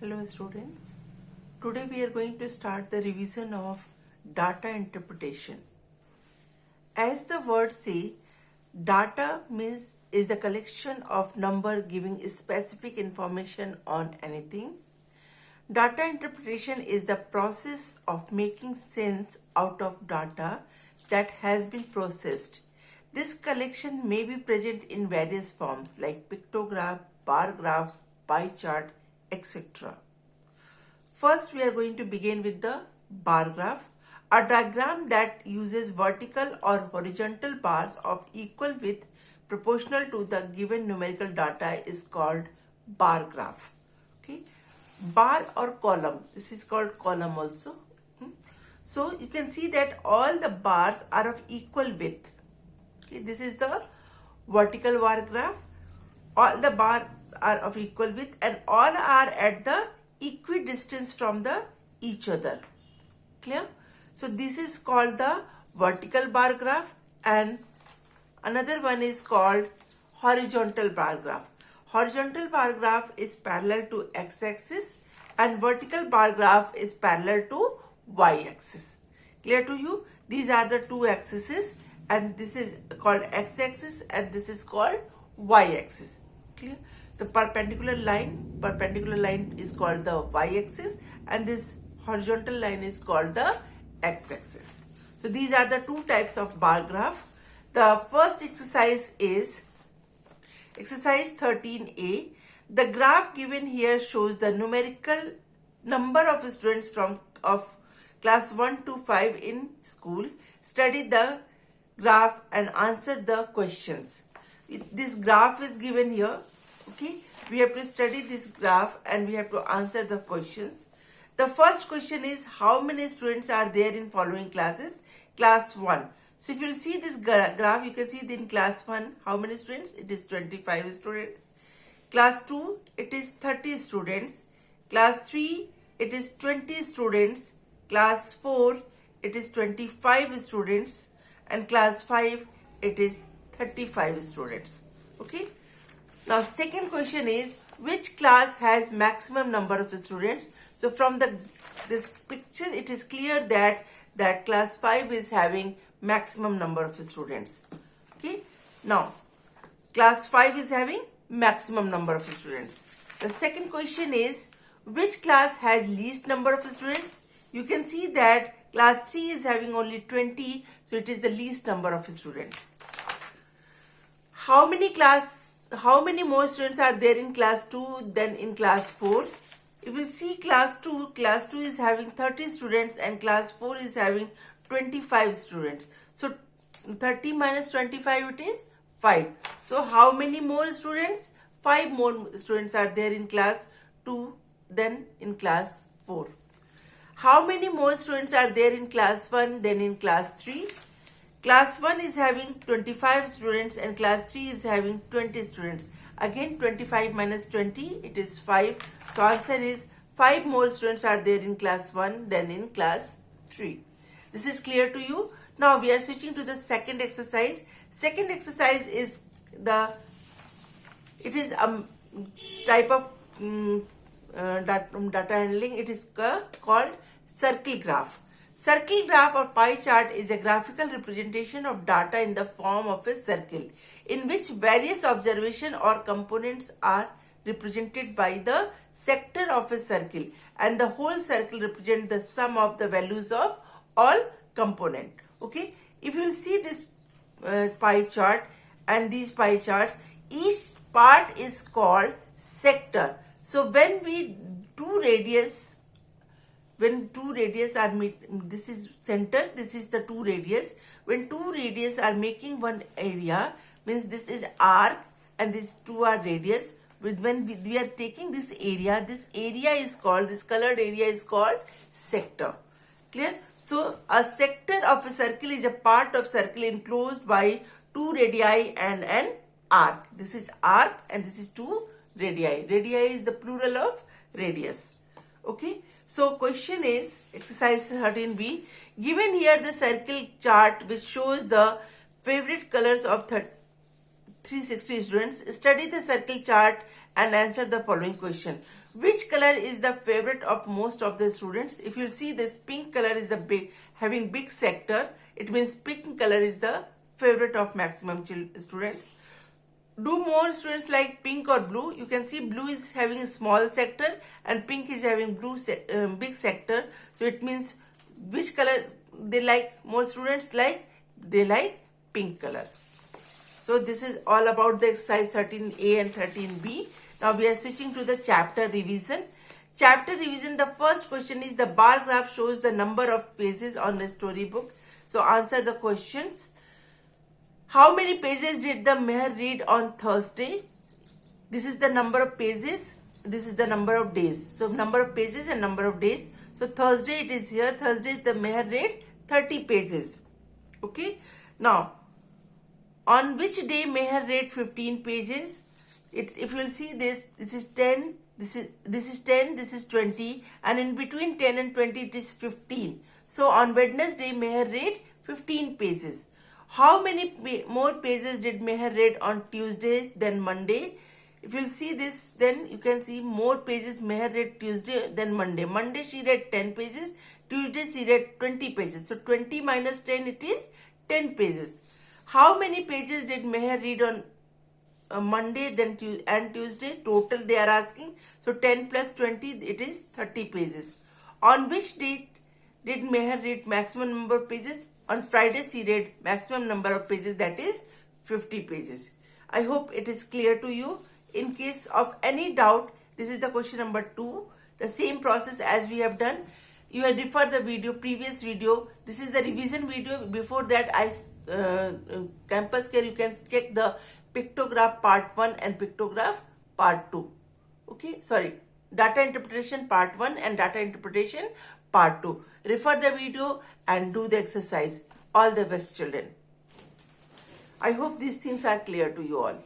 Hello students, today we are going to start the revision of data interpretation. As the word say, data means is the collection of number giving specific information on anything. Data interpretation is the process of making sense out of data that has been processed. This collection may be present in various forms like pictograph, bar graph, pie chart, etc. First, we are going to begin with the bar graph, a diagram that uses vertical or horizontal bars of equal width proportional to the given numerical data is called bar graph. Okay, bar or column. This is called column also. So you can see that all the bars are of equal width. Okay, this is the vertical bar graph. All the bars are of equal width and all are at the equidistance from the each other. Clear? So this is called the vertical bar graph and another one is called horizontal bar graph. Horizontal bar graph is parallel to x-axis and vertical bar graph is parallel to y-axis. Clear to you? These are the two axes and this is called x-axis and this is called y-axis. Clear? The perpendicular line is called the y-axis and this horizontal line is called the x-axis. So these are the two types of bar graph. The first exercise is exercise 13a. The graph given here shows the numerical number of students of class 1 to 5 in school. Study the graph and answer the questions. This graph is given here. Okay, we have to study this graph and we have to answer the questions. The first question is how many students are there in following classes? Class 1. So if you see this graph, you can see in class 1 how many students? It is 25 students. Class 2, it is 30 students. Class 3, it is 20 students. Class 4, it is 25 students. And class 5, it is 35 students. Okay. Now second question is which class has maximum number of students? So from this picture it is clear that class 5 is having maximum number of students. Okay. Now class 5 is having maximum number of students. The second question is which class has least number of students? You can see that class 3 is having only 20, so it is the least number of students. How many more students are there in class 2 than in class 4? If you see class 2 is having 30 students and class 4 is having 25 students. So 30 minus 25 it is 5. So how many more students? 5 more students are there in class 2 than in class 4. How many more students are there in class 1 than in class 3? Class 1 is having 25 students and class 3 is having 20 students. Again 25 minus 20 it is 5. So answer is 5 more students are there in class 1 than in class 3. This is clear to you. Now we are switching to the second exercise. Second exercise is a type of data handling. It is called circle graph. Circle graph or pie chart is a graphical representation of data in the form of a circle in which various observations or components are represented by the sector of a circle and the whole circle represents the sum of the values of all components. Okay, if you will see this pie chart and these pie charts, each part is called sector. So when two radius are meeting, this is center, this is the two radius. When two radius are making one area, means this is arc and these two are radius. When we are taking this area is called, this colored area is called sector. Clear? So a sector of a circle is a part of circle enclosed by two radii and an arc. This is arc and this is two radii. Radii is the plural of radius. Okay. So question is exercise 13b. Given here the circle chart which shows the favorite colors of 360 students, study the circle chart and answer the following question. Which color is the favorite of most of the students? If you see this pink color is the having big sector, it means pink color is the favorite of maximum students. Do more students like pink or blue? You can see blue is having a small sector and pink is having big sector. So it means which color they like, more students like, they like pink color. So this is all about the exercise 13A and 13B. Now we are switching to the chapter revision. Chapter revision, the first question is the bar graph shows the number of pages on the storybook. So answer the questions. How many pages did the Meher read on Thursday? This is the number of pages. This is the number of days. So number of pages and number of days. So Thursday it is here. Thursday the Meher read 30 pages. Okay. Now, on which day Meher read 15 pages? If you will see this is 10, this is 10, this is 20, and in between 10 and 20 it is 15. So on Wednesday Meher read 15 pages. How many more pages did Meher read on Tuesday than Monday? If you will see this, then you can see more pages Meher read Tuesday than Monday. Monday she read 10 pages, Tuesday she read 20 pages. So 20 minus 10 it is 10 pages. How many pages did Meher read on Monday and Tuesday? Total they are asking. So 10 plus 20 it is 30 pages. On which date did Meher read maximum number of pages? On Friday she read maximum number of pages, that is 50 pages. I hope it is clear to you. In case of any doubt, this is the question number 2. The same process as we have done. You have referred the previous video. This is the revision video. Before that, Campus Care, you can check the pictograph part 1 and pictograph part 2. Okay, sorry. Data interpretation part 1 and data interpretation part 2. Refer the video and do the exercise. All the best, children. I hope these things are clear to you all.